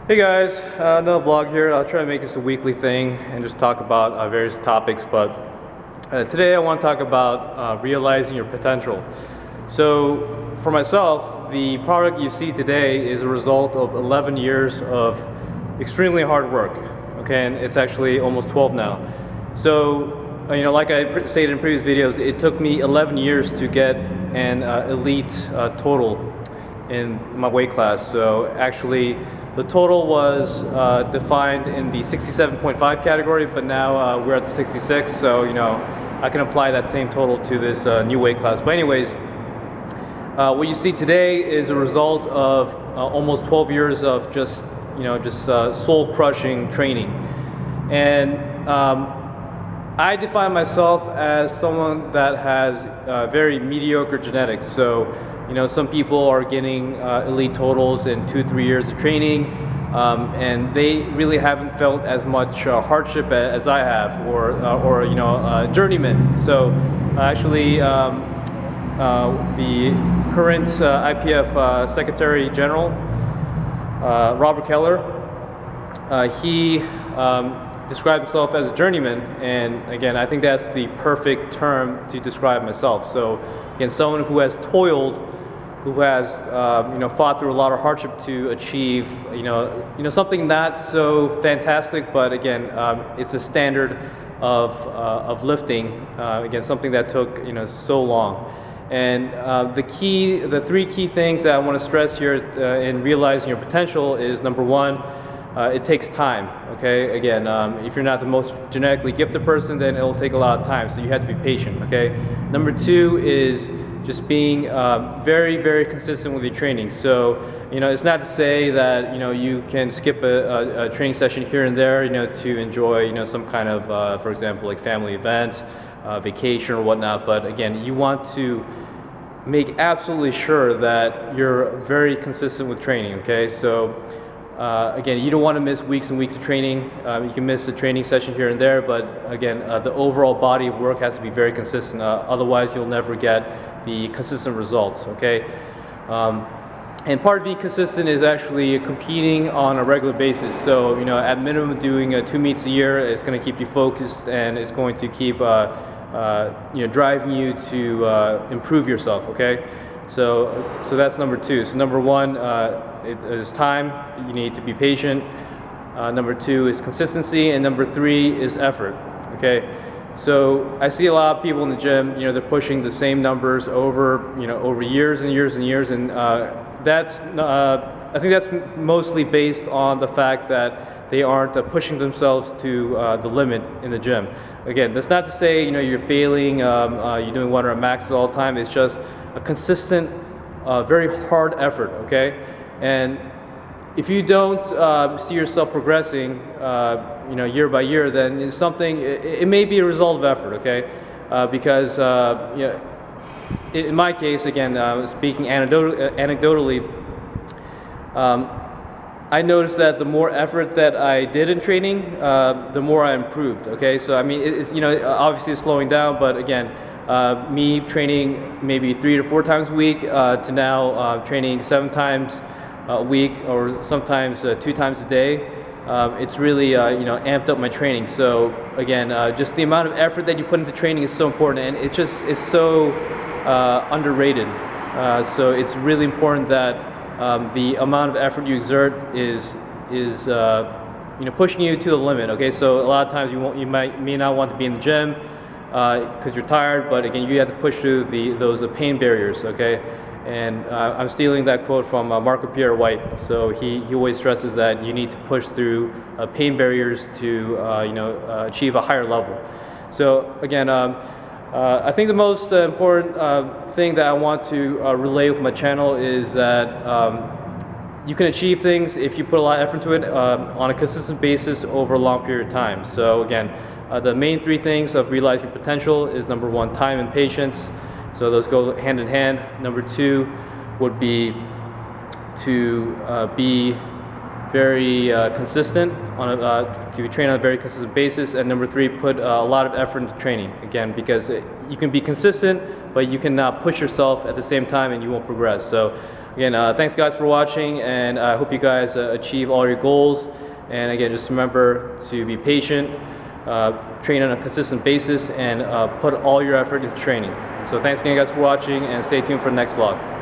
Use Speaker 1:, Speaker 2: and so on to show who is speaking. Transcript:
Speaker 1: Hey guys, another vlog here. I'll try to make this a weekly thing and just talk about various topics, but today I want to talk about realizing your potential. So for myself, the product you see today is a result of 11 years of extremely hard work, okay, and it's actually almost 12 now. So like I stated in previous videos, it took me 11 years to get an elite total in my weight class. So actually the total was defined in the 67.5 category, but now we're at the 66, so I can apply that same total to this new weight class. But anyways, what you see today is a result of almost 12 years of just soul-crushing training. And I define myself as someone that has very mediocre genetics. So some people are getting elite totals in 2-3 years of training, and they really haven't felt as much hardship as I have, or journeyman. So actually, the current IPF Secretary General, Robert Keller, he described himself as a journeyman, and again, I think that's the perfect term to describe myself. So again, someone who has toiled, who has fought through a lot of hardship to achieve something not so fantastic, but again, it's a standard of lifting, again, something that took so long. And the three key things that I want to stress here in realizing your potential is, number one, it takes time, okay? Again, if you're not the most genetically gifted person, then it'll take a lot of time, so you have to be patient, okay? Number two is just being very, very consistent with your training. So, it's not to say that, you can skip a training session here and there, to enjoy, some kind of, for example, like family event, vacation or whatnot. But again, you want to make absolutely sure that you're very consistent with training, okay? So, again, you don't want to miss weeks and weeks of training. You can miss a training session here and there, but again, the overall body of work has to be very consistent. Otherwise, you'll never get the consistent results, okay? And part of being consistent is actually competing on a regular basis. So, at minimum, doing 2 meets a year is going to keep you focused, and it's going to keep driving you to improve yourself, okay? So that's number two. So number one, it is time. You need to be patient. Number two is consistency, and number three is effort, okay? So I see a lot of people in the gym, they're pushing the same numbers over years and years and years, and that's I think that's mostly based on the fact that they aren't pushing themselves to the limit in the gym. Again, that's not to say you're failing, you're doing one or maxes all the time. It's just a consistent, very hard effort, okay? And if you don't see yourself progressing, year by year, then it's something. It may be a result of effort, okay? Because in my case, again, speaking anecdotally, I noticed that the more effort that I did in training, the more I improved. Okay, so I mean, it's obviously it's slowing down, but again, me training maybe 3 to 4 times a week to now training 7 times a week, or sometimes 2 times a day. It's really amped up my training. So again, just the amount of effort that you put into training is so important, and it's so underrated. So it's really important that the amount of effort you exert is pushing you to the limit. Okay, so a lot of times you may not want to be in the gym because you're tired, but again, you have to push through those pain barriers. Okay. And I'm stealing that quote from Marco Pierre White. So he always stresses that you need to push through pain barriers to achieve a higher level. So again, I think the most important thing that I want to relay with my channel is that you can achieve things if you put a lot of effort into it on a consistent basis over a long period of time. So again, the main 3 things of realizing potential is, number one, time and patience. So those go hand in hand. Number 2 would be to be very consistent to train on a very consistent basis, and number 3, put a lot of effort into training, again, because you can be consistent but you cannot push yourself at the same time and you won't progress. So again, thanks guys for watching, and I hope you guys achieve all your goals. And again, just remember to be patient, train on a consistent basis, and put all your effort into training. So thanks again guys for watching, and stay tuned for the next vlog.